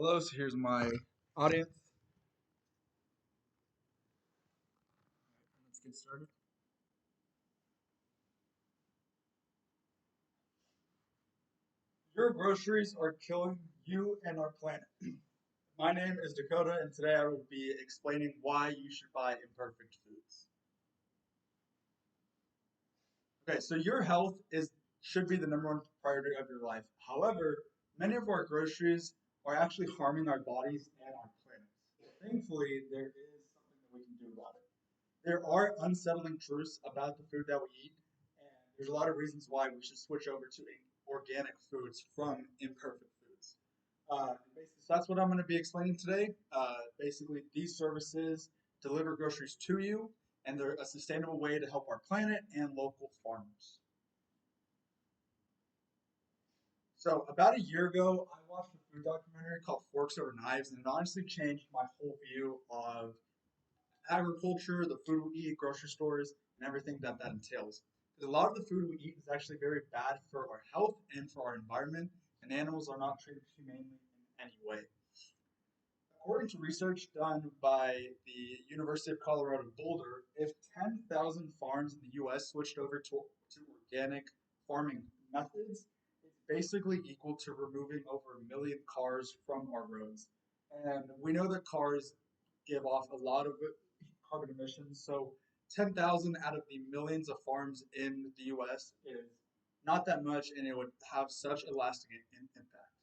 Hello, so here's my audience. Let's get started. Your groceries are killing you and our planet. My name is Dakota, and today I will be explaining why you should buy imperfect foods. Okay, so your health is should be the number one priority of your life. However, many of our groceries are actually harming our bodies and our planet. Thankfully, there is something that we can do about it. There are unsettling truths about the food that we eat, and there's a lot of reasons why we should switch over to organic foods from imperfect foods. Basically, so that's what I'm going to be explaining today. Basically, these services deliver groceries to you, and they're a sustainable way to help our planet and local farmers. So, about a year ago, I watched a food documentary called Forks Over Knives, and it honestly changed my whole view of agriculture, the food we eat, grocery stores, and everything that entails. Because a lot of the food we eat is actually very bad for our health and for our environment, and animals are not treated humanely in any way. According to research done by the University of Colorado Boulder, if 10,000 farms in the US switched over to organic farming methods, it's basically equal to removing over a million cars from our roads. And we know that cars give off a lot of carbon emissions, so 10,000 out of the millions of farms in the US is not that much, and it would have such a lasting impact.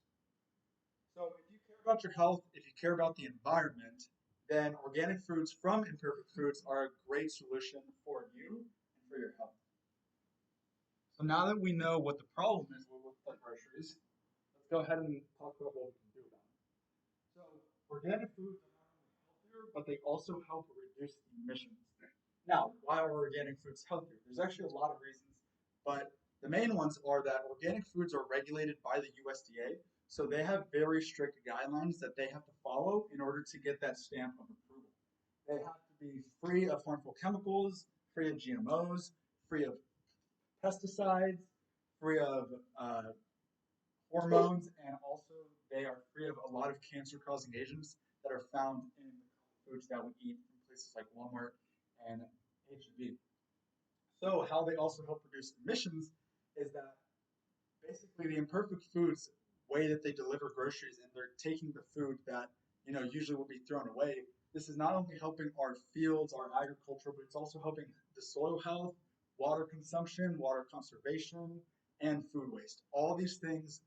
So if you care about your health, if you care about the environment, then organic foods from imperfect foods are a great solution for you and for your health. So now that we know what the problem is with the groceries, let's go ahead and talk about what we can do about it. So organic foods are not only healthier, but they also help reduce emissions. Now, why are organic foods healthier? There's actually a lot of reasons, but the main ones are that organic foods are regulated by the USDA, so they have very strict guidelines that they have to follow in order to get that stamp of approval. They have to be free of harmful chemicals, free of GMOs, free of pesticides, free of uh, hormones, and also they are free of a lot of cancer-causing agents that are found in the foods that we eat from places like Walmart and H-E-B. So how they also help reduce emissions is that basically the imperfect foods way that they deliver groceries and they're taking the food that usually would be thrown away. This is not only helping our fields, our agriculture, but it's also helping the soil health, water consumption, water conservation, and food waste. All these things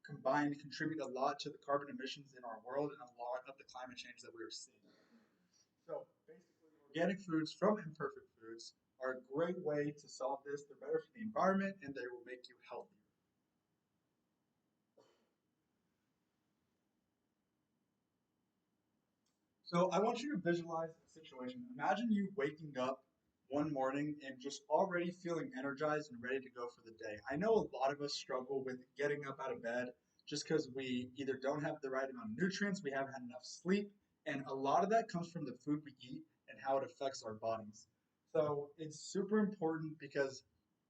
combined contribute a lot to the carbon emissions in our world and a lot of the climate change that we are seeing. So basically, organic foods from imperfect foods are a great way to solve this. They're better for the environment and they will make you healthier. So I want you to visualize a situation. Imagine you waking up one morning and just already feeling energized and ready to go for the day. I know a lot of us struggle with getting up out of bed just because we either don't have the right amount of nutrients, we haven't had enough sleep, and a lot of that comes from the food we eat and how it affects our bodies. So it's super important because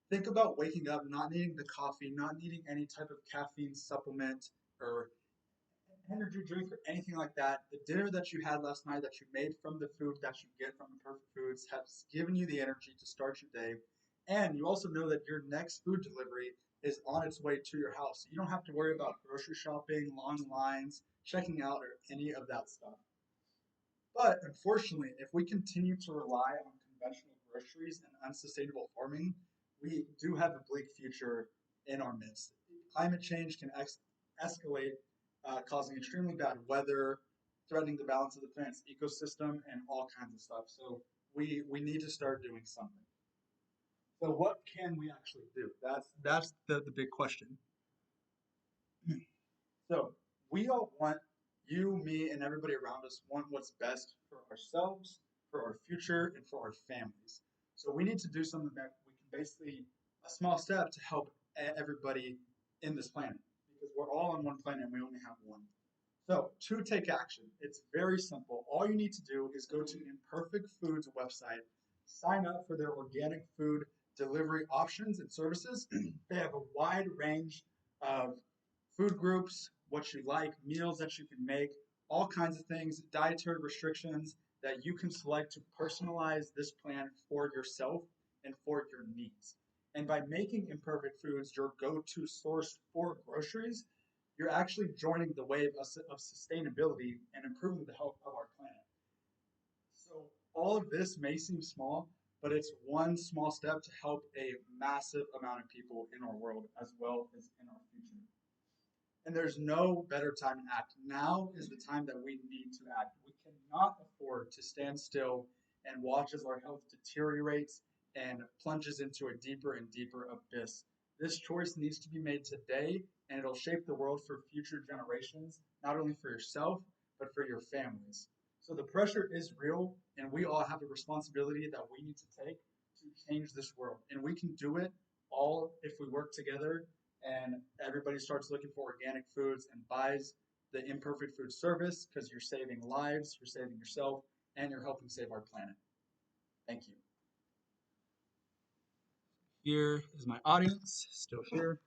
think about waking up not needing the coffee, not needing any type of caffeine supplement or energy drink or anything like that. The dinner that you had last night that you made from the food that you get from the perfect foods has given you the energy to start your day. And you also know that your next food delivery is on its way to your house. So you don't have to worry about grocery shopping, long lines, checking out, or any of that stuff. But unfortunately, if we continue to rely on conventional groceries and unsustainable farming, we do have a bleak future in our midst. Climate change can escalate, causing extremely bad weather, threatening the balance of the planet's ecosystem, and all kinds of stuff. So we need to start doing something. So what can we actually do? That's the big question. So we all want you, me, and everybody around us want what's best for ourselves, for our future, and for our families. So we need to do something that we can basically a small step to help everybody in this planet because we're all on one planet and we only have one. So to take action, it's very simple. All you need to do is go to Imperfect Foods website, sign up for their organic food delivery options and services. They have a wide range of food groups, what you like, meals that you can make, all kinds of things, dietary restrictions that you can select to personalize this plan for yourself and for your needs. And by making imperfect foods your go to source for groceries, you're actually joining the wave of sustainability and improving the health of our planet. So, all of this may seem small, but it's one small step to help a massive amount of people in our world as well as in our future. And there's no better time to act. Now is the time that we need to act. We cannot afford to stand still and watch as our health deteriorates and plunges into a deeper and deeper abyss. This choice needs to be made today, and it'll shape the world for future generations, not only for yourself, but for your families. So the pressure is real, and we all have a responsibility that we need to take to change this world. And we can do it all if we work together and everybody starts looking for organic foods and buys the imperfect food service because you're saving lives, you're saving yourself, and you're helping save our planet. Thank you. Here is my audience, still here.